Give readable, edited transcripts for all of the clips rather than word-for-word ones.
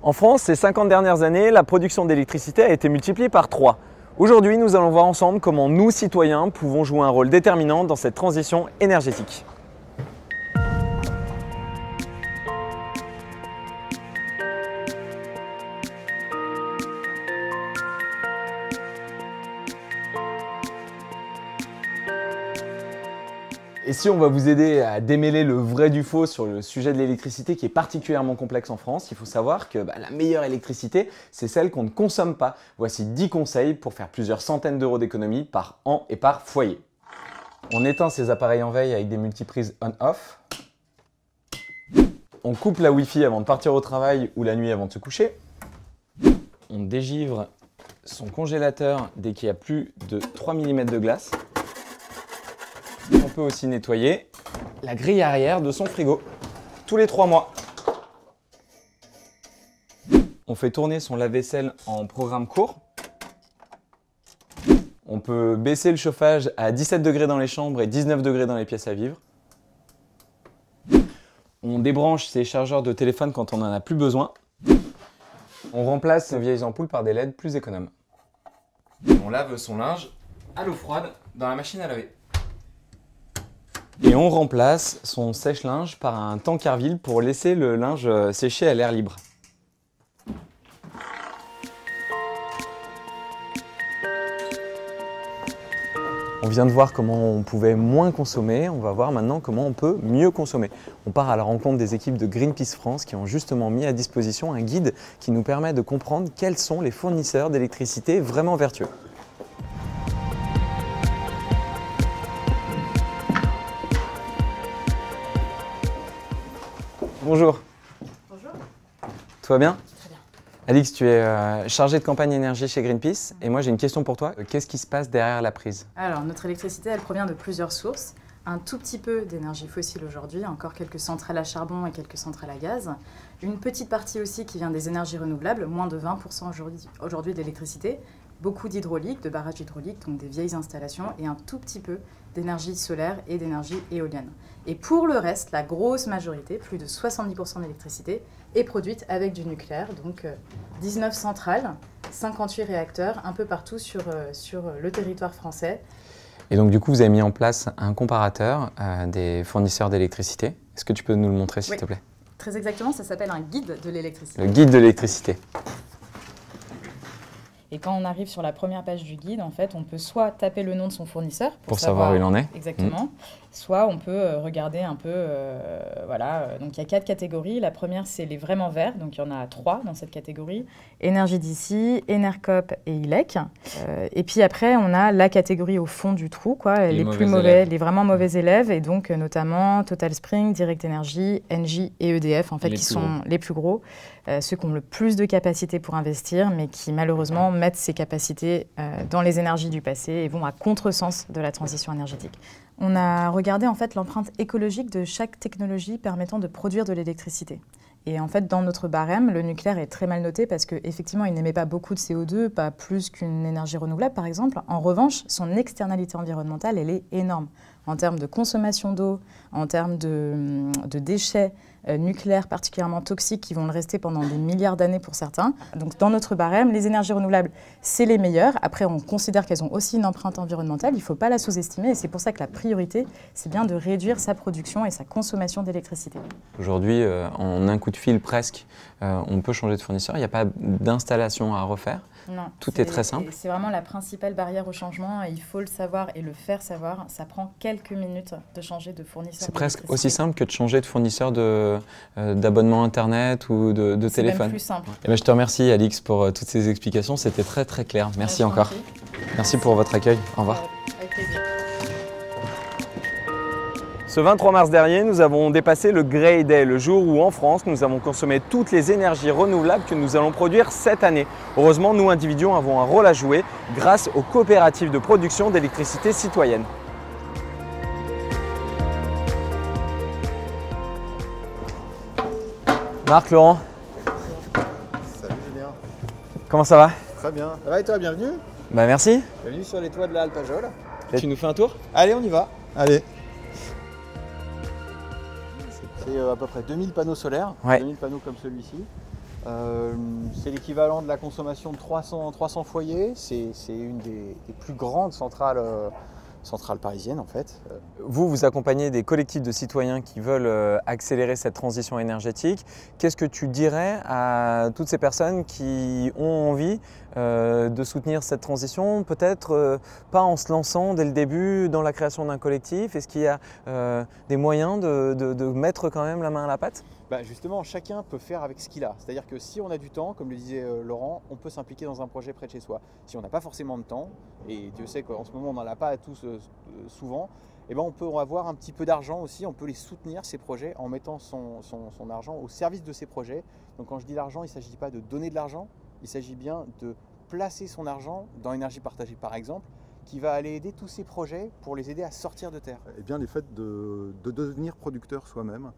En France, ces 50 dernières années, la production d'électricité a été multipliée par 3. Aujourd'hui, nous allons voir ensemble comment nous, citoyens, pouvons jouer un rôle déterminant dans cette transition énergétique. Et si on va vous aider à démêler le vrai du faux sur le sujet de l'électricité qui est particulièrement complexe en France, il faut savoir que la meilleure électricité, c'est celle qu'on ne consomme pas. Voici 10 conseils pour faire plusieurs centaines d'euros d'économie par an et par foyer. On éteint ses appareils en veille avec des multiprises on-off. On coupe la Wi-Fi avant de partir au travail ou la nuit avant de se coucher. On dégivre son congélateur dès qu'il y a plus de 3 mm de glace. On peut aussi nettoyer la grille arrière de son frigo tous les 3 mois. On fait tourner son lave-vaisselle en programme court. On peut baisser le chauffage à 17 degrés dans les chambres et 19 degrés dans les pièces à vivre. On débranche ses chargeurs de téléphone quand on n'en a plus besoin. On remplace nos vieilles ampoules par des LED plus économes. On lave son linge à l'eau froide dans la machine à laver. Et on remplace son sèche-linge par un tankerville pour laisser le linge sécher à l'air libre. On vient de voir comment on pouvait moins consommer, on va voir maintenant comment on peut mieux consommer. On part à la rencontre des équipes de Greenpeace France qui ont justement mis à disposition un guide qui nous permet de comprendre quels sont les fournisseurs d'électricité vraiment vertueux. Bonjour. Bonjour. Tout va bien? Très bien. Alix, tu es chargée de campagne énergie chez Greenpeace et moi j'ai une question pour toi. Qu'est-ce qui se passe derrière la prise? Alors, notre électricité, elle provient de plusieurs sources. Un tout petit peu d'énergie fossile aujourd'hui, encore quelques centrales à charbon et quelques centrales à gaz. Une petite partie aussi qui vient des énergies renouvelables, moins de 20% aujourd'hui d'électricité. Beaucoup d'hydraulique, de barrages hydrauliques, donc des vieilles installations, et un tout petit peu d'énergie solaire et d'énergie éolienne. Et pour le reste, la grosse majorité, plus de 70% d'électricité, est produite avec du nucléaire, donc 19 centrales, 58 réacteurs, un peu partout sur le territoire français. Et donc du coup, vous avez mis en place un comparateur des fournisseurs d'électricité. Est-ce que tu peux nous le montrer s'il te plaît? Très exactement, ça s'appelle un guide de l'électricité. Le guide de l'électricité. Et quand on arrive sur la première page du guide, en fait, on peut soit taper le nom de son fournisseur pour savoir où il en est. Exactement. Soit on peut regarder un peu, voilà. Donc il y a 4 catégories. La première, c'est les vraiment verts. Donc il y en a 3 dans cette catégorie. Énergie d'ici, Enercop et ILEC. Et puis après, on a la catégorie au fond du trou, quoi, les plus mauvais, les vraiment mauvais élèves. Et donc notamment Total Spring, Direct Energy, Engie et EDF, en fait, qui sont les plus gros. Ceux qui ont le plus de capacités pour investir, mais qui malheureusement mettent ces capacités dans les énergies du passé et vont à contresens de la transition énergétique. On a regardé en fait l'empreinte écologique de chaque technologie permettant de produire de l'électricité. Et en fait, dans notre barème, le nucléaire est très mal noté parce qu'effectivement, il n'émet pas beaucoup de CO2, pas plus qu'une énergie renouvelable par exemple. En revanche, son externalité environnementale, elle est énorme. En termes de consommation d'eau, en termes de déchets nucléaires particulièrement toxiques qui vont le rester pendant des milliards d'années pour certains. Donc dans notre barème, les énergies renouvelables, c'est les meilleures. Après, on considère qu'elles ont aussi une empreinte environnementale. Il ne faut pas la sous-estimer et c'est pour ça que la priorité, c'est bien de réduire sa production et sa consommation d'électricité. Aujourd'hui, en un coup de fil presque, on peut changer de fournisseur. Il n'y a pas d'installation à refaire. Non, tout est très simple. C'est vraiment la principale barrière au changement. Il faut le savoir et le faire savoir. Ça prend quelques minutes de changer de fournisseur. C'est presque aussi simple que de changer de fournisseur d'abonnement Internet ou de téléphone. C'est même plus simple. Et bien, je te remercie, Alix, pour toutes ces explications. C'était très très clair. Merci encore. Merci pour votre accueil. Au revoir. Avec plaisir. Ce 23 mars dernier, nous avons dépassé le Grey Day, le jour où en France, nous avons consommé toutes les énergies renouvelables que nous allons produire cette année. Heureusement, nous individus avons un rôle à jouer grâce aux coopératives de production d'électricité citoyenne. Marc, Laurent. Salut Julien. Comment ça va? Très bien. Ça va et toi, bienvenue? Bah merci. Bienvenue sur les toits de la Alpajol. Tu nous fais un tour? Allez, on y va. Allez. C'est à peu près 2000 panneaux solaires, Ouais. 2000 panneaux comme celui-ci. C'est l'équivalent de la consommation de 300 foyers. C'est une des plus grandes centrales parisiennes en fait. Vous accompagnez des collectifs de citoyens qui veulent accélérer cette transition énergétique. Qu'est-ce que tu dirais à toutes ces personnes qui ont envie de soutenir cette transition, peut-être pas en se lançant dès le début dans la création d'un collectif? Est-ce qu'il y a des moyens de mettre quand même la main à la pâte? Justement, chacun peut faire avec ce qu'il a. C'est-à-dire que si on a du temps, comme le disait Laurent, on peut s'impliquer dans un projet près de chez soi. Si on n'a pas forcément de temps, et Dieu sait qu'en ce moment on n'en a pas tous souvent, on peut avoir un petit peu d'argent aussi, on peut les soutenir ces projets en mettant son argent au service de ces projets. Donc quand je dis l'argent, il ne s'agit pas de donner de l'argent, il s'agit bien de placer son argent dans Énergie Partagée par exemple, qui va aller aider tous ces projets pour les aider à sortir de terre. Eh bien, les faits de devenir producteur soi-même,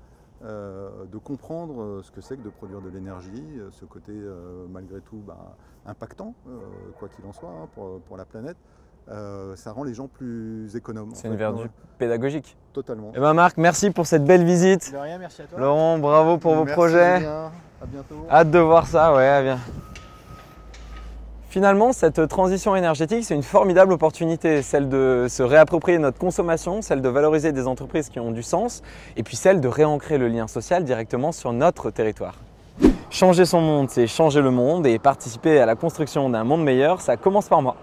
de comprendre ce que c'est que de produire de l'énergie, ce côté malgré tout impactant, quoi qu'il en soit, hein, pour la planète, ça rend les gens plus économes. C'est une vertu pédagogique. Totalement. Eh ben Marc, merci pour cette belle visite. De rien, merci à toi. Laurent, bravo pour vos Merci projets. Julien. À bientôt. Hâte de voir ça, ouais, à bien. Finalement, cette transition énergétique, c'est une formidable opportunité, celle de se réapproprier notre consommation, celle de valoriser des entreprises qui ont du sens, et puis celle de réancrer le lien social directement sur notre territoire. Changer son monde, c'est changer le monde, et participer à la construction d'un monde meilleur, ça commence par moi.